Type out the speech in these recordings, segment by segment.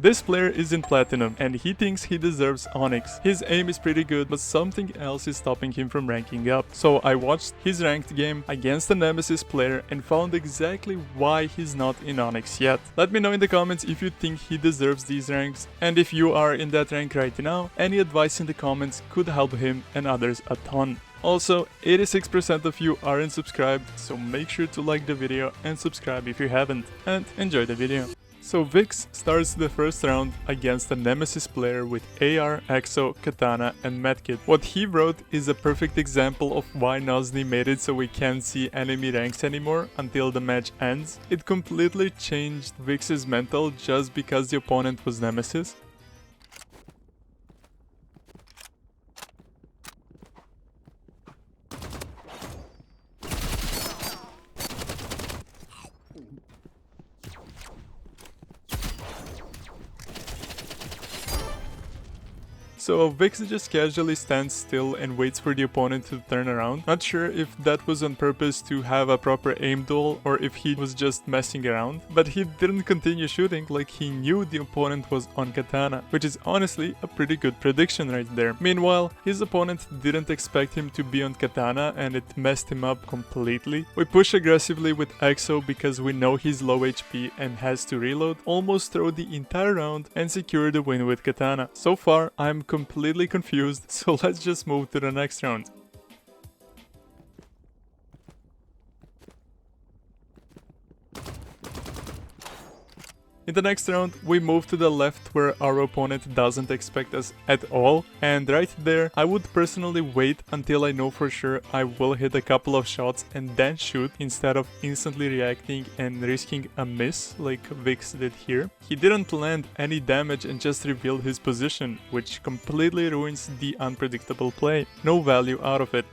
This player is in Platinum and he thinks he deserves Onyx. His aim is pretty good, but something else is stopping him from ranking up. So I watched his ranked game against a Nemesis player and found exactly why he's not in Onyx yet. Let me know in the comments if you think he deserves these ranks, and if you are in that rank right now, any advice in the comments could help him and others a ton. Also, 86% of you aren't subscribed, so make sure to like the video and subscribe if you haven't, and enjoy the video. So Vix starts the first round against a Nemesis player with AR, Exo, Katana and Medkit. What he wrote is a perfect example of why Nozni made it so we can't see enemy ranks anymore until the match ends. It completely changed Vix's mental just because the opponent was Nemesis. So Vix just casually stands still and waits for the opponent to turn around. Not sure if that was on purpose to have a proper aim duel or if he was just messing around, but he didn't continue shooting like he knew the opponent was on Katana, which is honestly a pretty good prediction right there. Meanwhile, his opponent didn't expect him to be on Katana and it messed him up completely. We push aggressively with Exo because we know he's low HP and has to reload, almost throw the entire round and secure the win with Katana. So far, I'm completely confused, so let's just move to the next round. In the next round, we move to the left where our opponent doesn't expect us at all, and right there, I would personally wait until I know for sure I will hit a couple of shots and then shoot instead of instantly reacting and risking a miss like Vix did here. He didn't land any damage and just revealed his position, which completely ruins the unpredictable play. No value out of it.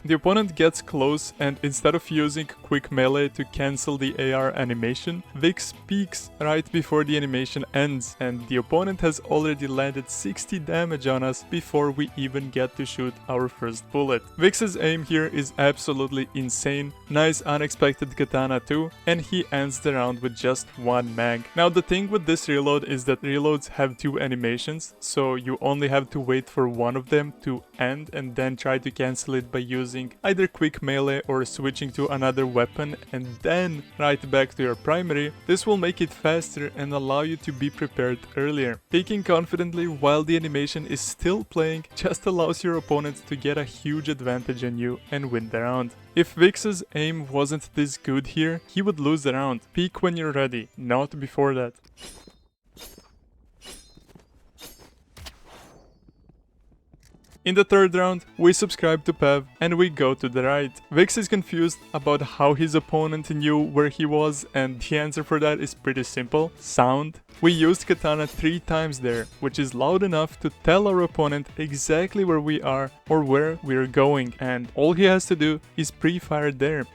The opponent gets close and instead of using quick melee to cancel the AR animation, Vix peeks right before the animation ends and the opponent has already landed 60 damage on us before we even get to shoot our first bullet. Vix's aim here is absolutely insane, nice unexpected katana too, and he ends the round with just one mag. Now the thing with this reload is that reloads have two animations, so you only have to wait for one of them to end and then try to cancel it by using either quick melee or switching to another weapon and then right back to your primary. This will make it faster and allow you to be prepared earlier. Peeking confidently while the animation is still playing just allows your opponent to get a huge advantage on you and win the round. If Vix's aim wasn't this good here, he would lose the round. Peek when you're ready, not before that. In the third round, we subscribe to Pev and we go to the right. Vix is confused about how his opponent knew where he was, and the answer for that is pretty simple: sound. We used Katana 3 times there, which is loud enough to tell our opponent exactly where we are or where we're going, and all he has to do is pre-fire there.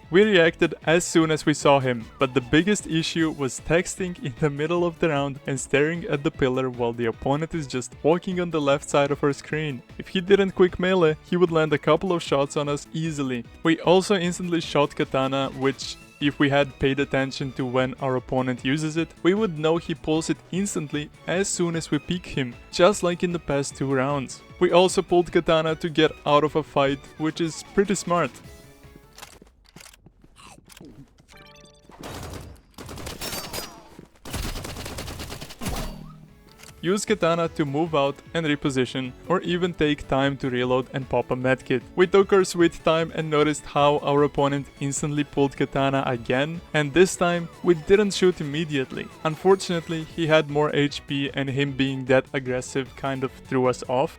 We reacted as soon as we saw him, but the biggest issue was texting in the middle of the round and staring at the pillar while the opponent is just walking on the left side of our screen. If he didn't quick melee, he would land a couple of shots on us easily. We also instantly shot Katana, which, if we had paid attention to when our opponent uses it, we would know he pulls it instantly as soon as we peek him, just like in the past 2 rounds. We also pulled Katana to get out of a fight, which is pretty smart. Use Katana to move out and reposition, or even take time to reload and pop a medkit. We took our sweet time and noticed how our opponent instantly pulled Katana again, and this time we didn't shoot immediately. Unfortunately, he had more HP and him being that aggressive kind of threw us off.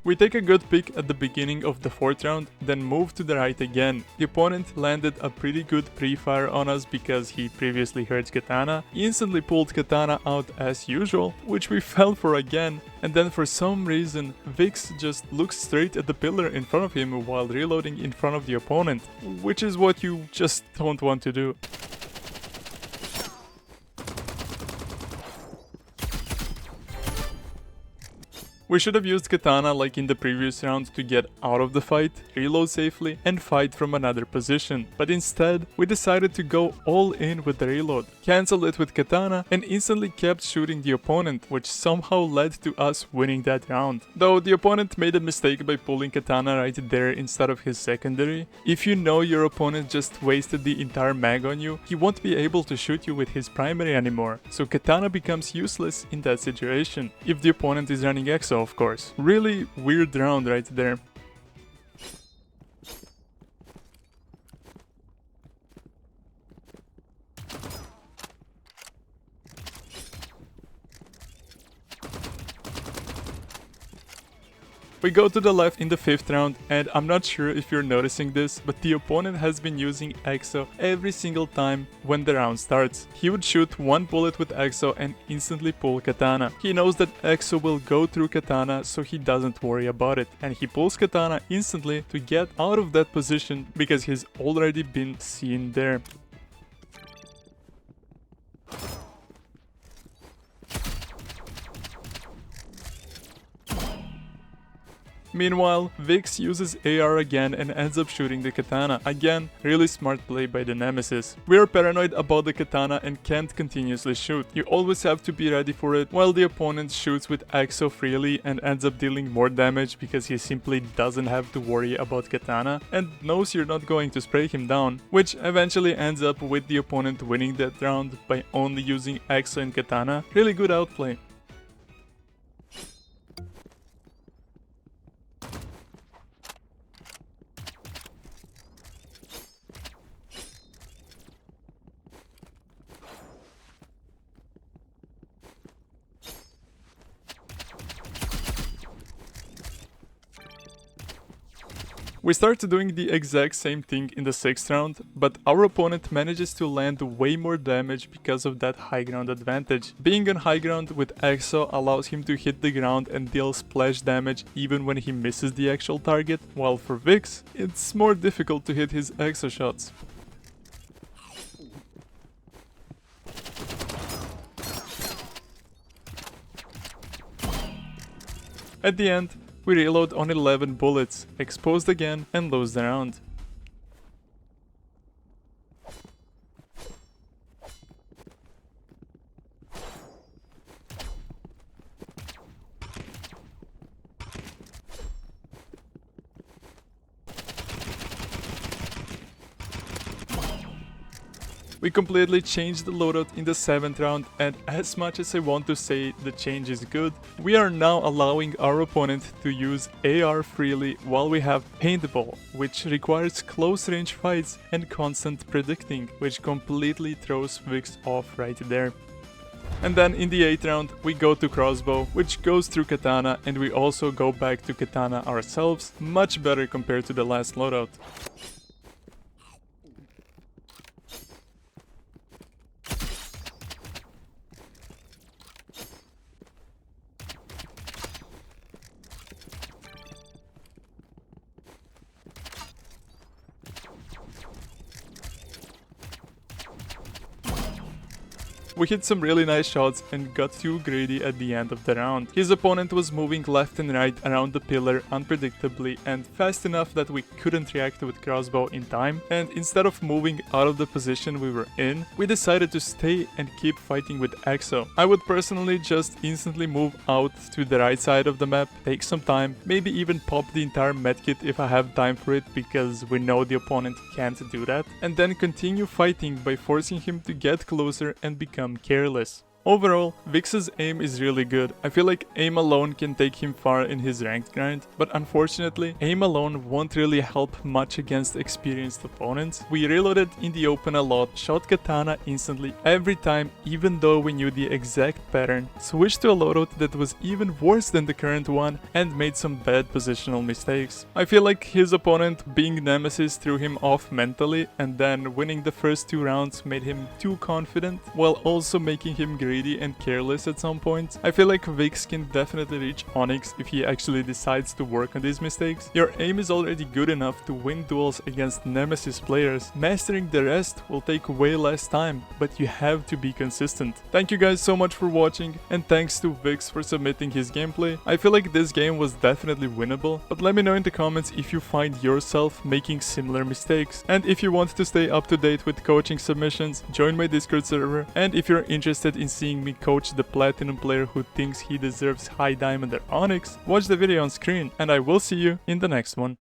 We take a good pick at the beginning of the 4th round, then move to the right again. The opponent landed a pretty good pre-fire on us because he previously heard Katana. He instantly pulled Katana out as usual, which we fell for again, and then for some reason Vix just looks straight at the pillar in front of him while reloading in front of the opponent, which is what you just don't want to do. We should have used Katana like in the previous round to get out of the fight, reload safely, and fight from another position, but instead we decided to go all in with the reload, cancelled it with Katana, and instantly kept shooting the opponent, which somehow led to us winning that round. Though the opponent made a mistake by pulling Katana right there instead of his secondary. If you know your opponent just wasted the entire mag on you, he won't be able to shoot you with his primary anymore, so Katana becomes useless in that situation, if the opponent is running EXO, of course. Really weird round right there. We go to the left in the 5th round, and I'm not sure if you're noticing this, but the opponent has been using EXO every single time when the round starts. He would shoot one bullet with EXO and instantly pull Katana. He knows that EXO will go through Katana, so he doesn't worry about it, and he pulls Katana instantly to get out of that position because he's already been seen there. Meanwhile, Vix uses AR again and ends up shooting the Katana. Again, really smart play by the Nemesis. We are paranoid about the Katana and can't continuously shoot. You always have to be ready for it, while the opponent shoots with EXO freely and ends up dealing more damage because he simply doesn't have to worry about Katana and knows you're not going to spray him down, which eventually ends up with the opponent winning that round by only using EXO and Katana. Really good outplay. We start doing the exact same thing in the 6th round, but our opponent manages to land way more damage because of that high ground advantage. Being on high ground with EXO allows him to hit the ground and deal splash damage even when he misses the actual target, while for Vix, it's more difficult to hit his EXO shots. At the end, we reload on 11 bullets, exposed again, and lose the round. We completely changed the loadout in the 7th round, and as much as I want to say the change is good, we are now allowing our opponent to use AR freely while we have paintball, which requires close range fights and constant predicting, which completely throws Vix off right there. And then in the 8th round, we go to crossbow, which goes through Katana, and we also go back to Katana ourselves, much better compared to the last loadout. We hit some really nice shots and got too greedy at the end of the round. His opponent was moving left and right around the pillar unpredictably and fast enough that we couldn't react with crossbow in time, and instead of moving out of the position we were in, we decided to stay and keep fighting with EXO. I would personally just instantly move out to the right side of the map, take some time, maybe even pop the entire medkit if I have time for it, because we know the opponent can't do that, and then continue fighting by forcing him to get closer and become careless. Overall, Vix's aim is really good. I feel like aim alone can take him far in his ranked grind, but unfortunately, aim alone won't really help much against experienced opponents. We reloaded in the open a lot, shot katana instantly every time even though we knew the exact pattern, switched to a loadout that was even worse than the current one, and made some bad positional mistakes. I feel like his opponent being Nemesis threw him off mentally, and then winning the first 2 rounds made him too confident, while also making him greedy and careless at some point. I feel like Vix can definitely reach Onyx if he actually decides to work on these mistakes. Your aim is already good enough to win duels against Nemesis players. Mastering the rest will take way less time, but you have to be consistent. Thank you guys so much for watching, and thanks to Vix for submitting his gameplay. I feel like this game was definitely winnable, but let me know in the comments if you find yourself making similar mistakes. And if you want to stay up to date with coaching submissions, join my Discord server. And if you're interested in seeing me coach the platinum player who thinks he deserves high diamond or Onyx, watch the video on screen, and I will see you in the next one.